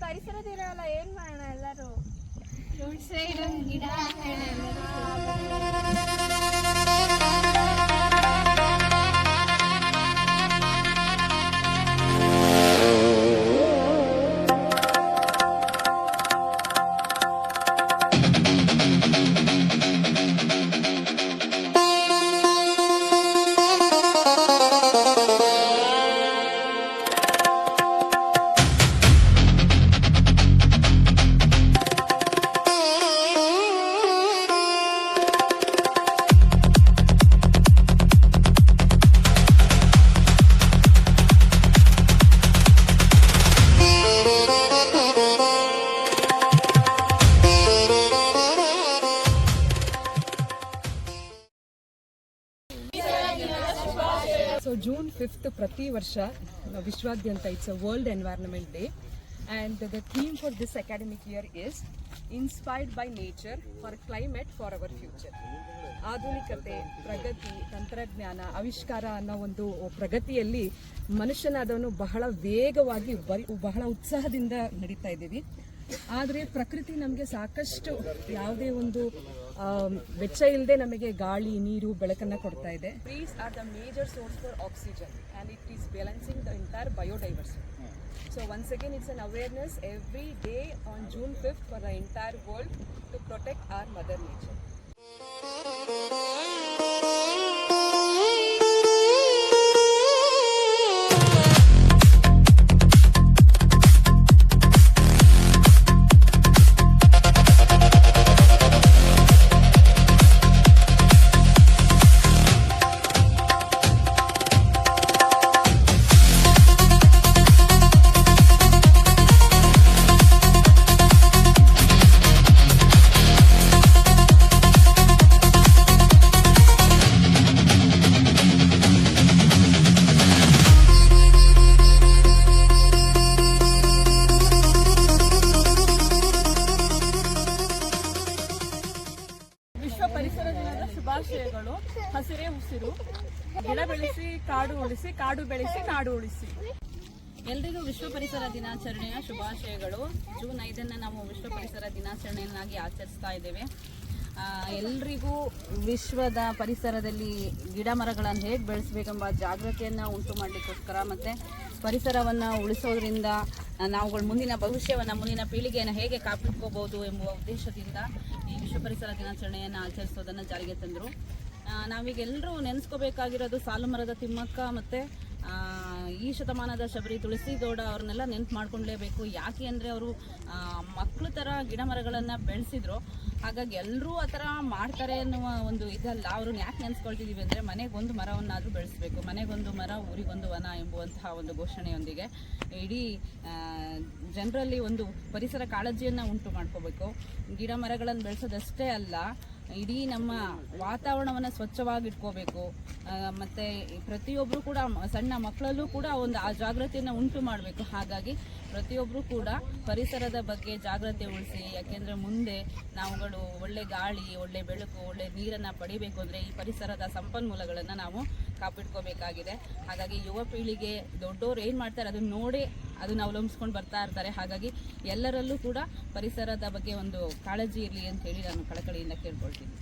ಪರಿಸರ ದಿನ ಅಲ್ಲ, ಏನ್ ಮಾಡೋಣ ಎಲ್ಲರೂ ಗಿಡ So June 5th ಪ್ರತಿ ವರ್ಷ ವಿಶ್ವಾದ್ಯಂತ it's a world environment day and the theme for this academic year is inspired by nature for climate for our future. ಆಧುನಿಕತೆ, ಪ್ರಗತಿ, ತಂತ್ರಜ್ಞಾನ, ಆವಿಷ್ಕಾರ ಅನ್ನೋ ಒಂದು ಪ್ರಗತಿಯಲ್ಲಿ ಮನುಷ್ಯನಾದವನು ಬಹಳ ವೇಗವಾಗಿ ಬಹಳ ಉತ್ಸಾಹದಿಂದ ನಡೀತಾ ಇದ್ದೀವಿ. ಆದರೆ ಪ್ರಕೃತಿ ನಮಗೆ ಸಾಕಷ್ಟು ಯಾವುದೇ ಒಂದು ವೆಚ್ಚ ಇಲ್ಲದೆ ನಮಗೆ ಗಾಳಿ, ನೀರು, ಬೆಳಕನ್ನು ಕೊಡ್ತಾ ಇದೆ. Trees are the major source for oxygen and it is balancing the entire biodiversity. So once again it's an awareness every day on June 5th for the entire world to protect our mother nature. ಪರಿಸರ ದಿನದ ಶುಭಾಶಯಗಳು. ಹಸಿರೇ ಉಸಿರು. ಗಿಡ ಬೆಳೆಸಿ, ಕಾಡು ಉಳಿಸಿ, ಕಾಡು ಬೆಳೆಸಿ, ನಾಡು ಉಳಿಸಿ. ಎಲ್ರಿಗೂ ವಿಶ್ವ ಪರಿಸರ ದಿನಾಚರಣೆಯ ಶುಭಾಶಯಗಳು. ಜೂನ್ 5 ನಾವು ವಿಶ್ವ ಪರಿಸರ ದಿನಾಚರಣೆಯನ್ನಾಗಿ ಆಚರಿಸ್ತಾ ಇದ್ದೇವೆ. ಎಲ್ರಿಗೂ ವಿಶ್ವದ ಪರಿಸರದಲ್ಲಿ ಗಿಡ ಮರಗಳನ್ನು ಹೇಗೆ ಬೆಳೆಸಬೇಕೆಂಬ ಜಾಗೃತಿಯನ್ನು ಉಂಟು ಮಾಡಲಿಕ್ಕೋಸ್ಕರ ಮತ್ತು ಪರಿಸರವನ್ನು ಉಳಿಸೋದ್ರಿಂದ ನಾವುಗಳು ಮುಂದಿನ ಭವಿಷ್ಯವನ್ನು, ಮುಂದಿನ ಪೀಳಿಗೆಯನ್ನು ಹೇಗೆ ಕಾಪಾಡ್ಕೋಬಹುದು ಎಂಬುವ ಉದ್ದೇಶದಿಂದ ಈ ವಿಶ್ವ ಪರಿಸರ ದಿನಾಚರಣೆಯನ್ನು ಆಚರಿಸೋದನ್ನು ಜಾರಿಗೆ ತಂದರು. ನಾವೀಗೆಲ್ಲರೂ ನೆನೆಸ್ಕೋಬೇಕಾಗಿರೋದು ಸಾಲುಮರದ ತಿಮ್ಮಕ್ಕ ಮತ್ತು ಈ ಶತಮಾನದ ಶಬರಿ ತುಳಸಿಗೌಡ ಅವ್ರನ್ನೆಲ್ಲ ನೆನಪು ಮಾಡ್ಕೊಳ್ಲೇಬೇಕು. ಯಾಕೆ ಅಂದರೆ ಅವರು ಮಕ್ಕಳು ಥರ ಗಿಡ ಮರಗಳನ್ನು ಬೆಳೆಸಿದ್ರು. ಹಾಗಾಗಿ ಎಲ್ಲರೂ ಆ ಥರ ಮಾಡ್ತಾರೆ ಅನ್ನುವ ಒಂದು ಇದಲ್ಲ. ಅವ್ರನ್ನ ಯಾಕೆ ನೆನೆಸ್ಕೊಳ್ತಿದ್ದೀವಿ ಅಂದರೆ ಮನೆಗೊಂದು ಮರವನ್ನಾದರೂ ಬೆಳೆಸಬೇಕು, ಮನೆಗೊಂದು ಮರ ಊರಿಗೊಂದು ವನ ಎಂಬುವಂತಹ ಒಂದು ಘೋಷಣೆಯೊಂದಿಗೆ ಇಡೀ ಜನರಲ್ಲಿ ಒಂದು ಪರಿಸರ ಕಾಳಜಿಯನ್ನು ಉಂಟು ಮಾಡ್ಕೋಬೇಕು. ಗಿಡ ಮರಗಳನ್ನು ಬೆಳೆಸೋದಷ್ಟೇ ಅಲ್ಲ, ಇಡೀ ನಮ್ಮ ವಾತಾವರಣವನ್ನು ಸ್ವಚ್ಛವಾಗಿಟ್ಕೋಬೇಕು. ಮತ್ತು ಪ್ರತಿಯೊಬ್ಬರು ಕೂಡ ಸಣ್ಣ ಮಕ್ಕಳಲ್ಲೂ ಕೂಡ ಒಂದು ಆ ಜಾಗೃತಿಯನ್ನು ಉಂಟು ಮಾಡಬೇಕು. ಹಾಗಾಗಿ ಪ್ರತಿಯೊಬ್ಬರು ಕೂಡ ಪರಿಸರದ ಬಗ್ಗೆ ಜಾಗೃತಿ ಉಳಿಸಿ. ಯಾಕೆಂದರೆ ಮುಂದೆ ನಾವುಗಳು ಒಳ್ಳೆ ಗಾಳಿ, ಒಳ್ಳೆ ಬೆಳಕು, ಒಳ್ಳೆ ನೀರನ್ನು ಪಡಿಬೇಕು ಅಂದರೆ ಈ ಪರಿಸರದ ಸಂಪನ್ಮೂಲಗಳನ್ನು ನಾವು ಕಾಪಾಡ್ಕೋಬೇಕಾಗಿದೆ. ಹಾಗಾಗಿ ಯುವ ಪೀಳಿಗೆ, ದೊಡ್ಡವರು ಏನು ಮಾಡ್ತಾರೆ ಅದನ್ನು ನೋಡಿ ಅದನ್ನು ಅವಲಂಬಿಸ್ಕೊಂಡು ಬರ್ತಾ ಇರ್ತಾರೆ. ಹಾಗಾಗಿ ಎಲ್ಲರಲ್ಲೂ ಕೂಡ ಪರಿಸರದ ಬಗ್ಗೆ ಒಂದು ಕಾಳಜಿ ಇರಲಿ ಅಂತ ಹೇಳಿ ನಾನು ಕಳಕಳಿಯಿಂದ ಕೇಳ್ಕೊಳ್ತೀನಿ.